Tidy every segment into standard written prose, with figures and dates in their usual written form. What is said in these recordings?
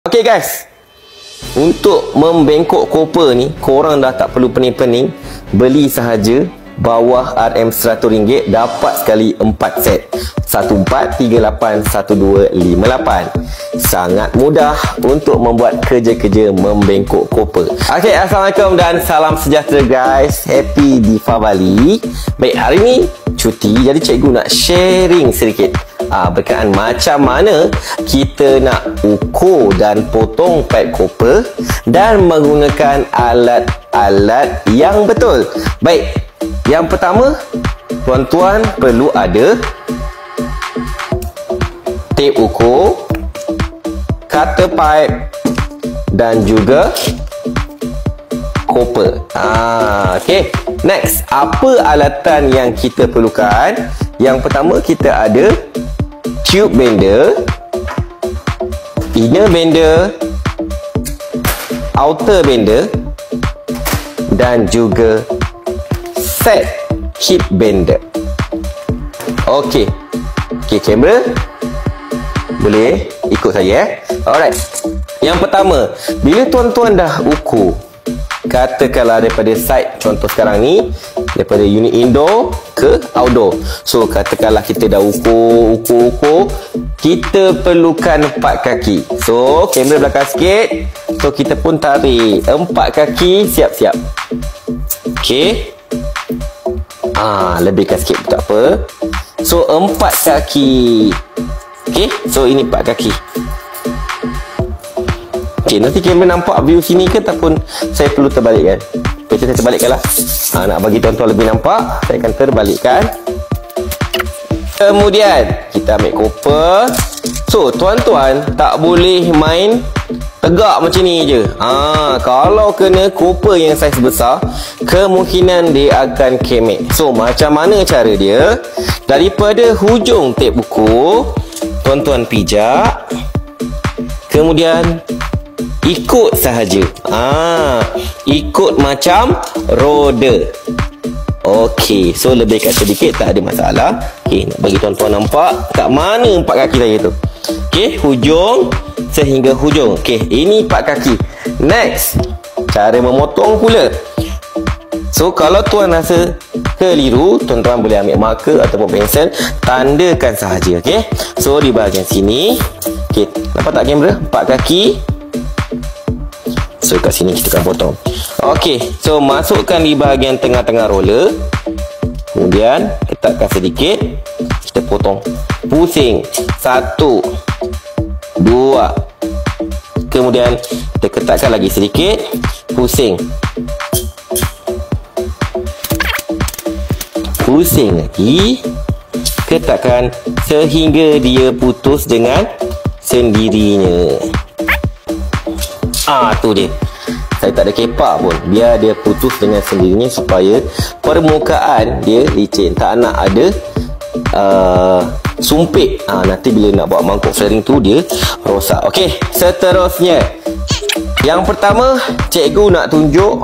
Okey guys, untuk membengkok koper ni, korang dah tak perlu pening-pening. Beli sahaja bawah RM100 dapat sekali 4 set. 14381258. Sangat mudah untuk membuat kerja-kerja membengkok koper. Okey, Assalamualaikum dan salam sejahtera guys. Happy Deepavali. Baik, hari ni cuti, jadi cikgu nak sharing sedikit berkaitan macam mana kita nak ukur dan potong paip koper dan menggunakan alat-alat yang betul. Baik, yang pertama, tuan-tuan perlu ada tip ukur, cutter pipe dan juga koper. Okey. Next, apa alatan yang kita perlukan? Yang pertama, kita ada tube bender, inner bender, outer bender dan juga set hip bender. Okey. Okey, kamera boleh ikut saya Alright. Yang pertama, bila tuan-tuan dah ukur, katakanlah daripada side, contoh sekarang ni daripada unit indoor ke outdoor. So katakanlah kita dah ukur, kita perlukan 4 kaki. So kamera belakang sikit. So kita pun tarik 4 kaki, siap-siap. Okey. Lebihkan sikit pun tak apa. So 4 kaki. Okey, so ini 4 kaki. Okey, nanti kamera nampak view sini ke ataupun saya perlu terbalikkan? Okey, saya terbalikkan lah. Nak bagi tuan-tuan lebih nampak, saya akan terbalikkan. Kemudian kita ambil koper. So tuan-tuan tak boleh main tegak macam ni je. Kalau kena koper yang saiz besar, kemungkinan dia akan kemek. So macam mana cara dia? Daripada hujung tip ukur, tuan-tuan pijak, kemudian ikut sahaja. Ikut macam roda. Okey, so lebihkan sedikit, tak ada masalah. Okey, nak bagi tuan-tuan nampak kat mana 4 kaki saya tu. Okey, hujung sehingga hujung. Okey, ini 4 kaki. Next, cara memotong pula. So kalau tuan rasa keliru, tuan-tuan boleh ambil marker ataupun pensel, tandakan sahaja. Okey, so di bahagian sini. Okey, nampak tak kamera? 4 kaki. So kat sini kita akan potong. Okey, so masukkan di bahagian tengah-tengah roller. Kemudian ketatkan sedikit. Kita potong. Pusing. 1 2. Kemudian kita ketatkan lagi sedikit. Pusing. Pusing lagi. Ketatkan sehingga dia putus dengan sendirinya. Tu dia. Saya tak ada kepak pun, biar dia putus dengan sendirinya supaya permukaan dia licin. Tak nak ada sumpit. Nanti bila nak buat mangkuk fairing tu dia rosak. Okey, seterusnya, yang pertama cikgu nak tunjuk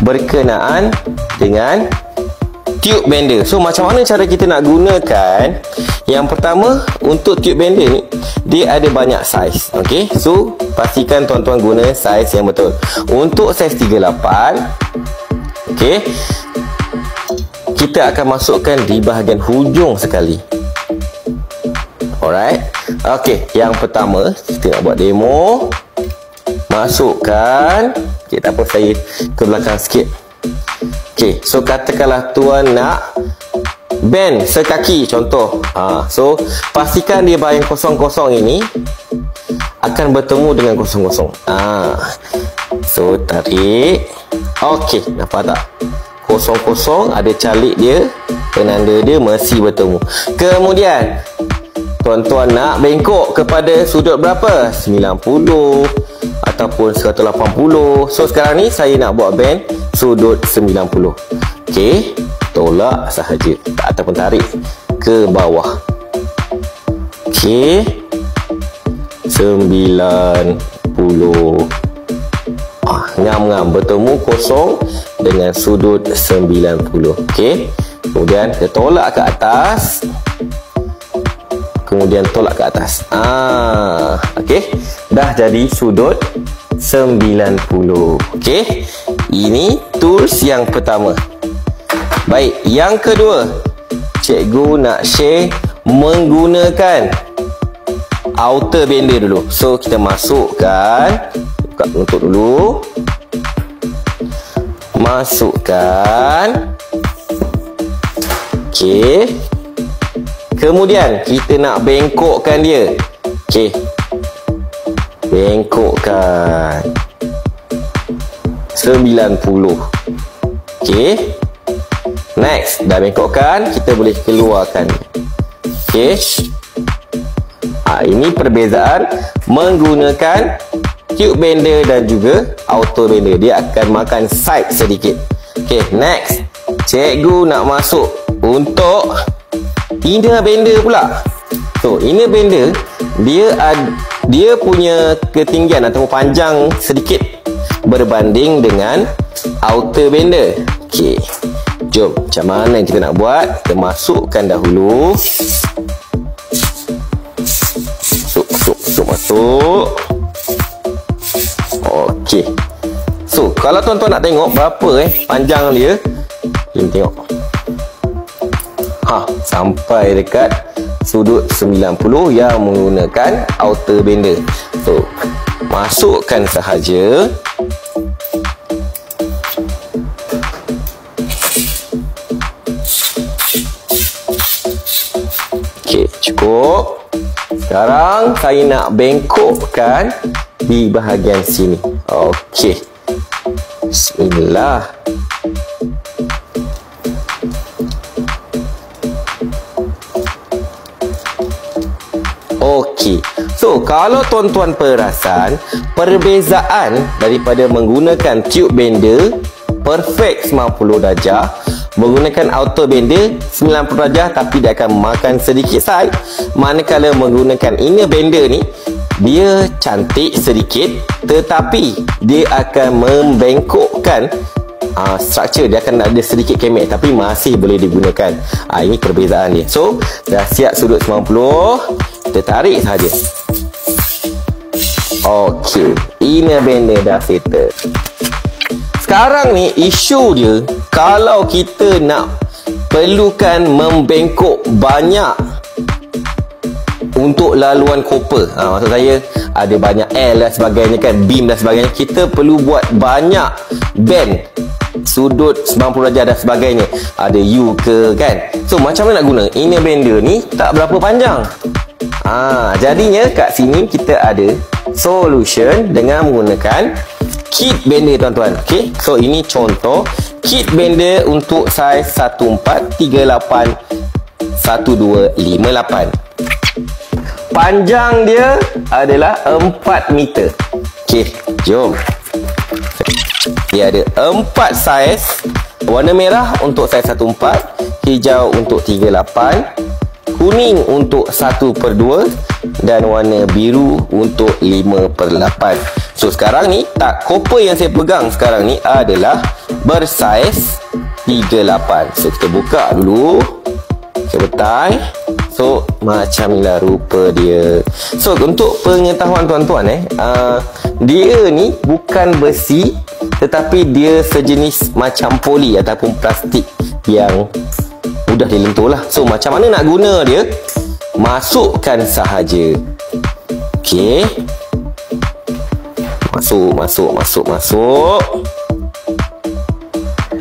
berkenaan dengan tube bender. So macam mana cara kita nak gunakan? Yang pertama, untuk tube bender ni dia ada banyak saiz. Okey, so pastikan tuan-tuan guna saiz yang betul. Untuk saiz 38, okey, kita akan masukkan di bahagian hujung sekali. Alright. Okey, yang pertama kita nak buat demo. Masukkan. Okey, tak apa, saya ke belakang sikit. Okey, so katakanlah tuan nak bend sekaki contoh. So pastikan dia bahagian kosong-kosong ini akan bertemu dengan kosong-kosong. So tarik. Okey, nampak tak? Kosong-kosong ada calik dia, penanda dia mesti bertemu. Kemudian tuan-tuan nak bengkok kepada sudut berapa? 90 ataupun 180. So sekarang ni saya nak buat bend sudut 90. Okey, tolak sahaja ataupun tarik ke bawah. Okey, 90. Ngam-ngam bertemu kosong dengan sudut 90. Okey, kemudian kita tolak ke atas, kemudian tolak ke atas. Okey, dah jadi sudut 90. Okey, ini tools yang pertama. Baik, yang kedua, cikgu nak share menggunakan outer bender dulu. So kita masukkan, buka penutup dulu, masukkan. Okey, kemudian kita nak bengkokkan dia. Okey, bengkokkan 90. Okey, next, dah bengkokkan, kita boleh keluarkan. Okey, ini perbezaan menggunakan tube bender dan juga outer bender. Dia akan makan side sedikit. Okey, next, cikgu nak masuk untuk inner bender pula. So, inner bender dia punya ketinggian atau panjang sedikit berbanding dengan outer bender. Okey, jom, macam mana kita nak buat? Kita masukkan dahulu. Masuk. Okey. So, kalau tuan-tuan nak tengok berapa panjang dia, kita tengok. Sampai dekat sudut 90 yang menggunakan outer bender. So, masukkan sahaja. Okey, cukup. Sekarang saya nak bengkokkan di bahagian sini. Okey, bismillah. Okey, so kalau tuan-tuan perasan, perbezaan daripada menggunakan tube bender perfect 90 darjah, menggunakan outer bender 90 darjah tapi dia akan makan sedikit side, manakala menggunakan inner bender ni dia cantik sedikit tetapi dia akan membengkokkan structure. Dia akan ada sedikit kemek tapi masih boleh digunakan. Ini perbezaan dia. So, dah siap sudut 90, kita tarik saja. Okey, inner bender dah settle. Sekarang ni isu dia, kalau kita nak perlukan membengkok banyak untuk laluan copper, maksud saya ada banyak L dan sebagainya kan, beam dan sebagainya, kita perlu buat banyak bend sudut 90 darjah dan sebagainya, ada U ke kan. So macam mana nak guna? Inner bender ni tak berapa panjang. Jadinya kat sini kita ada solution dengan menggunakan kit bender tuan-tuan. Okay, so ini contoh kit bender untuk saiz 14381258. Panjang dia adalah 4 meter. Okay, jom. Dia ada 4 saiz. Warna merah untuk saiz 14, hijau untuk 38, kuning untuk 1/2 dan warna biru untuk 5/8. So sekarang ni copper yang saya pegang sekarang ni adalah bersaiz 38. So kita buka dulu, kita betai. So macam inilah rupa dia. So untuk pengetahuan tuan-tuan dia ni bukan besi tetapi dia sejenis macam poli ataupun plastik yang mudah dilentur lah. So macam mana nak guna dia? Masukkan sahaja. Okey, masuk.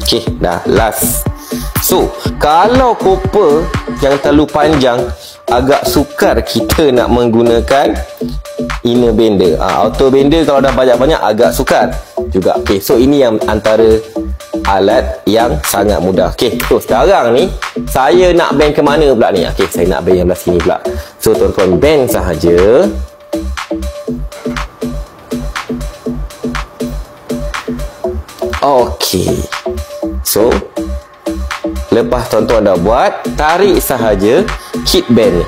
Okey, dah last. So kalau copper yang terlalu panjang, agak sukar kita nak menggunakan inner bender. Outer bender kalau dah banyak-banyak agak sukar juga. Okey, so ini yang antara alat yang sangat mudah. Okey, so sekarang ni saya nak bend ke mana pula ni? Okey, saya nak bend yang belah sini pula. So tuan-tuan bend sahaja. Okey, so lepas tuan-tuan dah buat, tarik sahaja kit bend ni.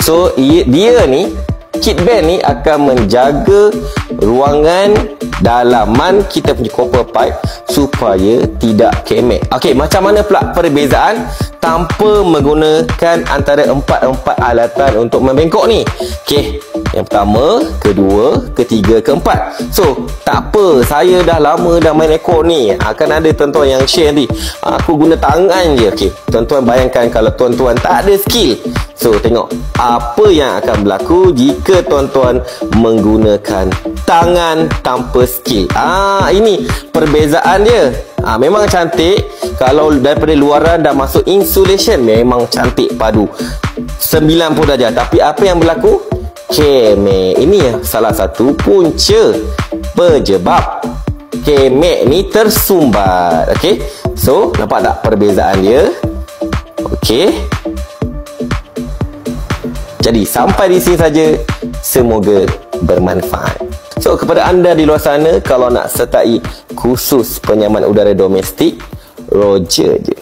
So dia ni, kit bend ni akan menjaga ruangan dalaman kita punya copper pipe supaya tidak kemek. Okey, macam mana pula perbezaan tanpa menggunakan antara empat alatan untuk membengkok ni. Okey, yang pertama, kedua, ketiga, keempat. So, tak apa, saya dah lama dah main ekor ni. Akan ada tuan-tuan yang share nanti, aku guna tangan je. Okey, tuan-tuan bayangkan kalau tuan-tuan tak ada skill. So, tengok apa yang akan berlaku jika tuan-tuan menggunakan tangan tanpa skill. Ini perbezaan dia. Memang cantik. Kalau daripada luaran dah masuk insulation, memang cantik padu 90 darjah. Tapi apa yang berlaku? Kemek ini salah satu punca penyebab kemek ni tersumbat. Okey, so nampak tak perbezaan dia? Okey, jadi sampai di sini saja. Semoga bermanfaat. So, kepada anda di luar sana, kalau nak sertai khusus penyaman udara domestik, Roger je.